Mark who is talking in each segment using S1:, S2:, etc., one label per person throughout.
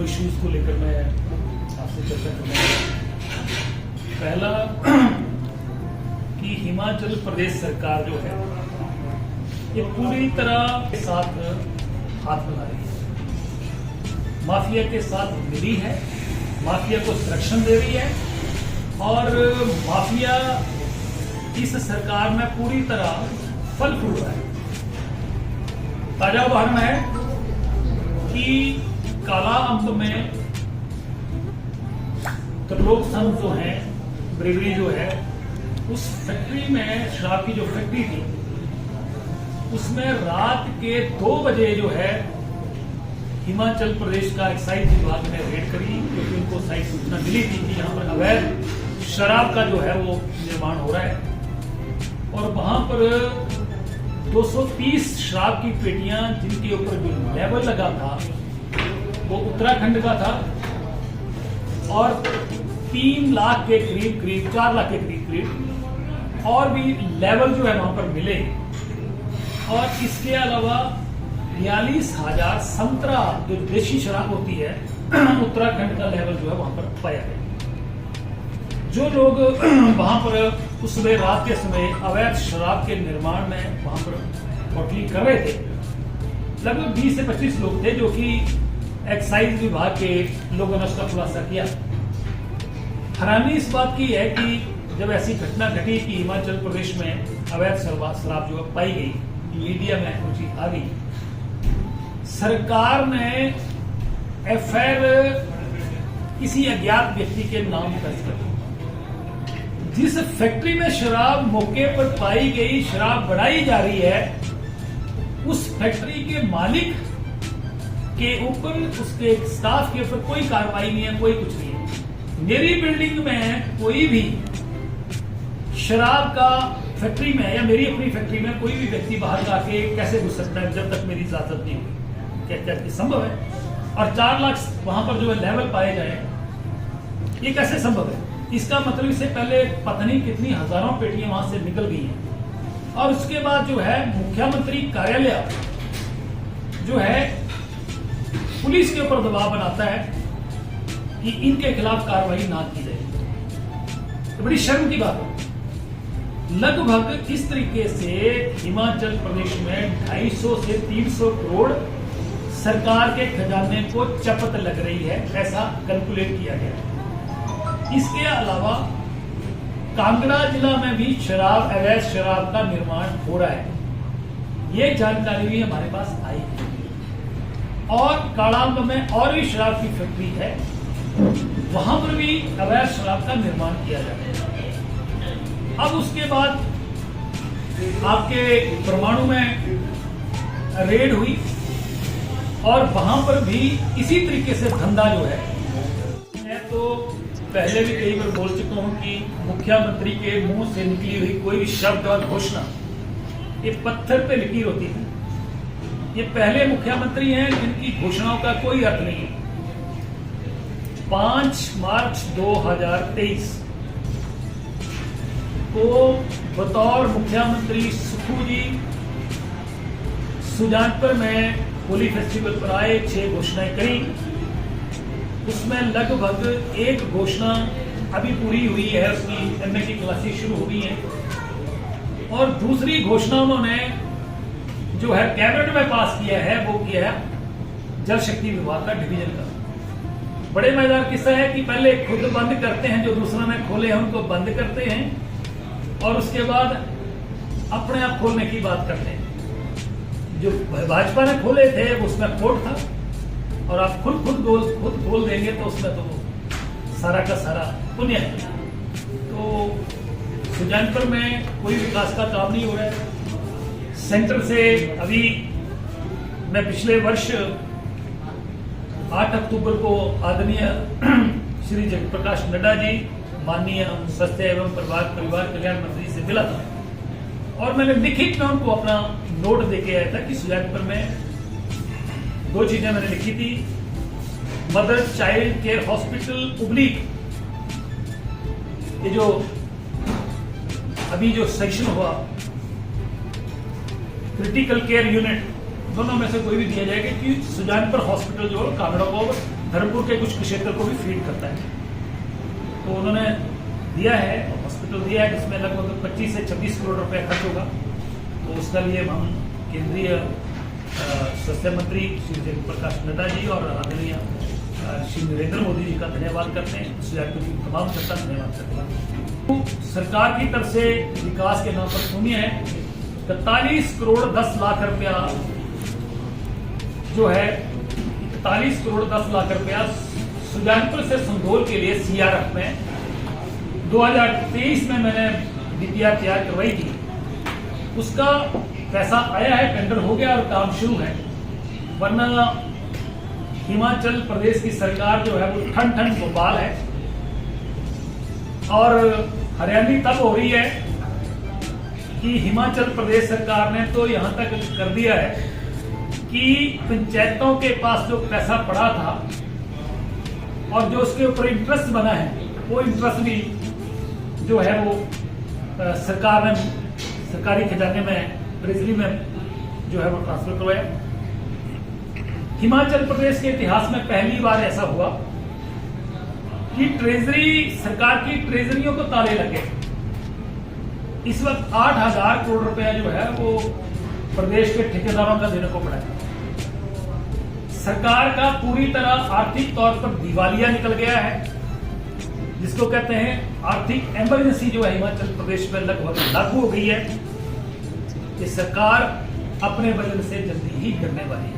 S1: Issues को लेकर मैं आपसे चर्चा करना चाहूँगा। पहला कि हिमाचल प्रदेश सरकार जो है ये पूरी तरह के साथ हाथ मिला रही है, माफिया के साथ मिली है, माफिया को संरक्षण दे रही है और माफिया इस सरकार में पूरी तरह फल फूल रहा है। ताजा उदाहरण है कि काला अम्ब में त्रिलोक संघ जो है, ब्रेवरी जो है, उस फैक्ट्री में, शराब की जो फैक्ट्री थी, उसमें रात के 2 बजे जो है हिमाचल प्रदेश का एक्साइज विभाग ने रेड करी, क्योंकि उनको साइड सूचना मिली थी कि यहाँ पर अवैध शराब का जो है वो निर्माण हो रहा है। और वहां पर 230 शराब की पेटियां, जिनके ऊपर जो लेबल लगा था वो उत्तराखंड का था और 3 लाख के करीब 4 लाख के करीब और भी लेवल जो है वहां पर मिले। और इसके अलावा 42,000 संतरा जो देशी शराब होती है उत्तराखंड का लेवल जो है वहां पर पाया गया। जो लोग वहां पर उस समय रात के समय अवैध शराब के निर्माण में वहां पर होटलिंग कर रहे थे, लगभग 20 से 25 लोग थे, जो कि एक्साइज विभाग के लोगों ने उसका खुलासा किया। हैरानी इस बात की है कि जब ऐसी घटना घटी कि हिमाचल प्रदेश में अवैध शराब जो पाई गई, मीडिया में वो चीज आ गई, सरकार ने एफआईआर किसी अज्ञात व्यक्ति के नाम दर्ज कर दी। जिस फैक्ट्री में शराब मौके पर पाई गई, शराब बढ़ाई जा रही है, उस फैक्ट्री के मालिक के ऊपर, उसके स्टाफ के ऊपर कोई कार्रवाई नहीं है, कोई कुछ नहीं है। मेरी बिल्डिंग में कोई भी शराब का फैक्ट्री में या मेरी अपनी फैक्ट्री में कोई भी व्यक्ति बाहर का आके कैसे घुस सकता है जब तक मेरी इजाजत नहीं होगी? क्या संभव है? और 4 लाख वहां पर जो है लेवल पाए जाए, ये कैसे संभव है? इसका मतलब इससे पहले पता नहीं कितनी हजारों पेटियां वहां से निकल गई हैं। और उसके बाद जो है मुख्यमंत्री कार्यालय जो है पुलिस के ऊपर दबाव बनाता है कि इनके खिलाफ कार्रवाई ना की जाए। तो बड़ी शर्म की बात है। लगभग इस तरीके से हिमाचल प्रदेश में 250 से 300 करोड़ सरकार के खजाने को चपत लग रही है, ऐसा कैलकुलेट किया गया है। इसके अलावा कांगड़ा जिला में भी शराब, अवैध शराब का निर्माण हो रहा है, ये जानकारी भी हमारे पास आई है। और कालाअंब में और भी शराब की फैक्ट्री है, वहां पर भी अवैध शराब का निर्माण किया जा रहा है। अब उसके बाद आपके परमाणु में रेड हुई और वहां पर भी इसी तरीके से धंधा जो है, मैं तो पहले भी कई बार बोल चुका हूं कि मुख्यमंत्री के मुंह से निकली हुई कोई भी शब्द और घोषणा ये पत्थर पे लकीर होती है। ये पहले मुख्यमंत्री हैं जिनकी घोषणाओं का कोई अर्थ नहीं है। 5 मार्च 2023 को बतौर मुख्यमंत्री सुक्खू जी सुजानपुर में होली फेस्टिवल पर आए, 6 घोषणाएं करी। उसमें लगभग एक घोषणा अभी पूरी हुई है, उसकी एमए की क्लासेस शुरू हो गई हैं। और दूसरी घोषणा उन्होंने जो है कैबिनेट में पास किया है, वो किया है जल शक्ति विभाग का डिवीजन का। बड़े मजेदार किस्सा है कि पहले खुद बंद करते हैं, जो दूसरा ने खोले हैं उनको बंद करते हैं, और उसके बाद अपने आप खोलने की बात करते हैं। जो भाजपा ने खोले थे उसमें खोट था, और आप खुद खोल देंगे तो उसमें तो सारा का सारा पुण्य है। तो सुजानपुर में कोई विकास का काम नहीं हो रहा है। सेंटर से अभी मैं पिछले वर्ष 8 अक्टूबर को आदरणीय श्री जगप्रकाश नड्डा जी, माननीय स्वास्थ्य एवं परिवार कल्याण मंत्री से मिला था, और मैंने लिखित में उनको अपना नोट देके आया था कि सुजानपुर में 2 चीजें मैंने लिखी थी। मदर चाइल्ड केयर हॉस्पिटल उबली, ये जो अभी जो सेक्शन हुआ क्रिटिकल केयर यूनिट दोनों में से कोई भी दिया जाएगा कि सुजानपुर हॉस्पिटल जो है कांगड़ा को धर्मपुर के कुछ क्षेत्र को भी फीड करता है। तो उन्होंने दिया है, हॉस्पिटल दिया है, जिसमें लगभग 25 से 26 करोड़ रुपए खर्च होगा। तो उसका लिए हम केंद्रीय स्वास्थ्य मंत्री श्री जयप्रकाश नड्डा जी और आदरणीय श्री नरेंद्र मोदी जी का धन्यवाद करते हैं। सुजानपुर की तमाम जनता धन्यवाद करते हैं। तो सरकार की तरफ से विकास के नाम पर शून्य है 41 करोड़ 10 लाख रुपया जो है 41 करोड़ 10 लाख रुपया सुजानपुर से संधोल के लिए सीआरएफ में 2023 में मैंने डीपीआर तैयार करवाई थी। उसका पैसा आया है, टेंडर हो गया और काम शुरू है। वरना हिमाचल प्रदेश की सरकार जो है वो ठन ठन भोपाल है और हरियाणवी तब हो रही है कि हिमाचल प्रदेश सरकार ने तो यहां तक कर दिया है कि पंचायतों के पास जो पैसा पड़ा था और जो उसके ऊपर इंटरेस्ट बना है वो इंटरेस्ट भी जो है वो सरकार ने सरकारी खजाने में ट्रेजरी में जो है वो ट्रांसफर करवाया। हिमाचल प्रदेश के इतिहास में पहली बार ऐसा हुआ कि ट्रेजरी सरकार की ट्रेजरियों को ताले लगे। इस वक्त 8,000 करोड़ रुपया जो है वो प्रदेश के ठेकेदारों का देने को पड़ा है। सरकार का पूरी तरह आर्थिक तौर पर दिवालिया निकल गया है, जिसको कहते हैं आर्थिक इमरजेंसी जो है हिमाचल प्रदेश में लगभग लागू हो गई है कि सरकार अपने बजट से जल्दी ही गिरने वाली है।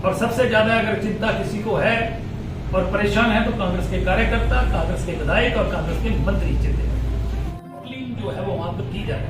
S1: और सबसे ज्यादा अगर चिंता किसी को है और परेशान है तो कांग्रेस के कार्यकर्ता, कांग्रेस के विधायक और कांग्रेस के मंत्री चिंतित जो है वो वहां पर की जाए।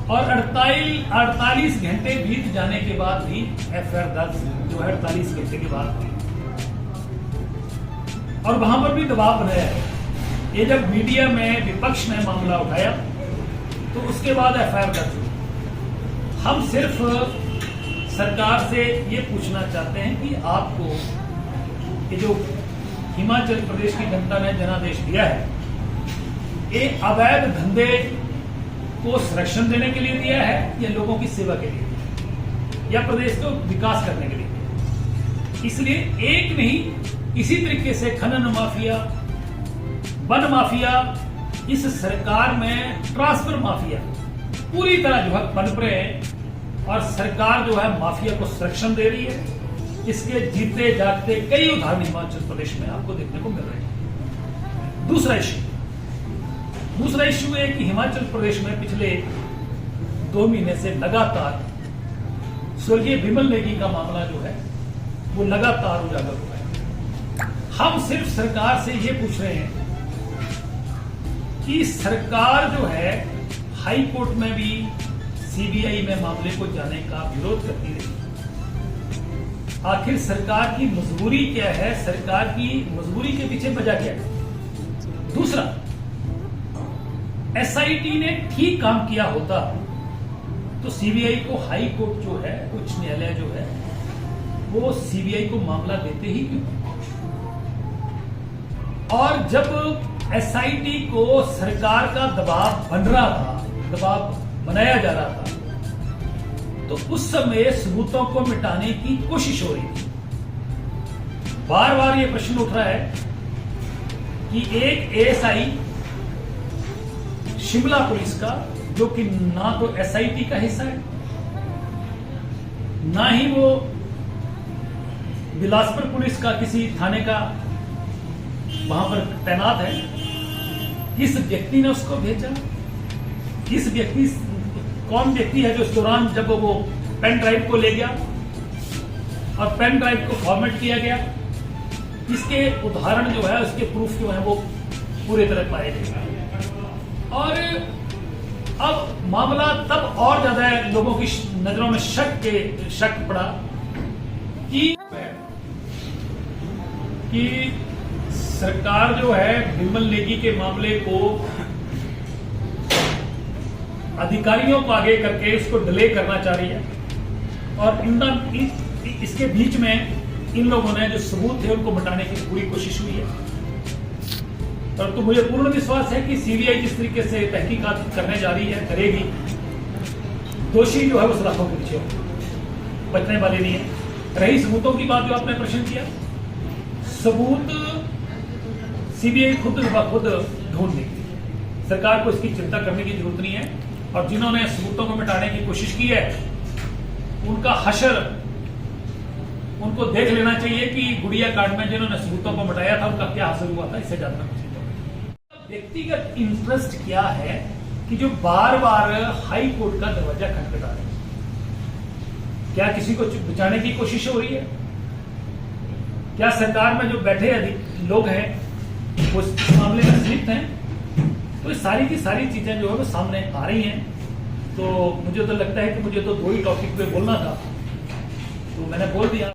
S1: और 48 घंटे बीत जाने के बाद भी एफआईआर दर्ज जो है 48 घंटे के बाद हुई और वहां पर भी दबाव बनाया है। ये जब मीडिया में विपक्ष ने मामला उठाया तो उसके बाद एफआईआर दर्ज हुई। हम सिर्फ सरकार से ये पूछना चाहते हैं कि आपको ये जो हिमाचल प्रदेश की जनता ने जनादेश दिया है, ये अवैध धंधे को संरक्षण देने के लिए दिया है या लोगों की सेवा के लिए या प्रदेश को विकास करने के लिए? इसलिए एक नहीं, इसी तरीके से खनन माफिया, वन माफिया, इस सरकार में ट्रांसफर माफिया पूरी तरह जो है पनप रहे हैं और सरकार जो है माफिया को संरक्षण दे रही है। इसके जीते जागते कई उदाहरण हिमाचल प्रदेश में आपको देखने को मिल रहे हैं। दूसरा इश्यू है कि हिमाचल प्रदेश में पिछले 2 महीने से लगातार स्वर्गीय विमल नेगी का मामला जो है वो लगातार उजागर हुआ है। हम सिर्फ सरकार से ये पूछ रहे हैं कि सरकार जो है हाई कोर्ट में भी सीबीआई में मामले को जाने का विरोध करती रही। आखिर सरकार की मजबूरी क्या है? सरकार की मजबूरी के पीछे वजह क्या है? दूसरा, एसआईटी ने ठीक काम किया होता तो सीबीआई को हाई कोर्ट जो है, उच्च न्यायालय जो है, वो सीबीआई को मामला देते ही क्यों? और जब एसआईटी को सरकार का दबाव बन रहा था, दबाव बनाया जा रहा था, तो उस समय सबूतों को मिटाने की कोशिश हो रही थी। बार बार ये प्रश्न उठ रहा है कि एक एएसआई शिमला पुलिस का, जो कि ना तो एसआईटी का हिस्सा है ना ही वो बिलासपुर पुलिस का किसी थाने का वहां पर तैनात है, किस व्यक्ति ने उसको भेजा? किस व्यक्ति, कौन व्यक्ति है जो इस दौरान जब वो पेन ड्राइव को ले गया और पेन ड्राइव को फॉर्मेट किया गया, इसके उदाहरण जो है, उसके प्रूफ जो है वो पूरी तरह पाए गए। और अब मामला तब और ज्यादा लोगों की नजरों में शक पड़ा कि सरकार जो है विमल नेगी के मामले को अधिकारियों को आगे करके इसको डिले करना चाह रही है और इसके बीच में इन लोगों ने जो सबूत थे उनको मिटाने की पूरी कोशिश हुई है। परंतु मुझे पूर्ण विश्वास है कि सीबीआई जिस तरीके से तहकीकात करने जा रही है, करेगी, दोषी जो है वो सलाखों के पीछे होगा। बचने वाले नहीं है। रही सबूतों की बात जो आपने प्रश्न किया, सबूत सीबीआई खुद ढूंढ लेगी, सरकार को इसकी चिंता करने की जरूरत नहीं है। और जिन्होंने सबूतों को मिटाने की कोशिश की है उनका हशर उनको देख लेना चाहिए कि गुड़िया कांड में जिन्होंने सबूतों को मिटाया था उनका क्या हासिल हुआ था, इससे जानना चाहिए। व्यक्तिगत इंटरेस्ट क्या है कि जो बार बार हाई कोर्ट का दरवाजा खटखटा रहे हैं, क्या किसी को बचाने की कोशिश हो रही है? क्या सरकार में जो बैठे लोग हैं वो इस मामले में संलिप्त हैं? तो ये सारी की सारी चीजें जो है वो सामने आ रही हैं। तो मुझे तो लगता है कि मुझे तो 2 ही टॉपिक पे बोलना था, तो मैंने बोल दिया।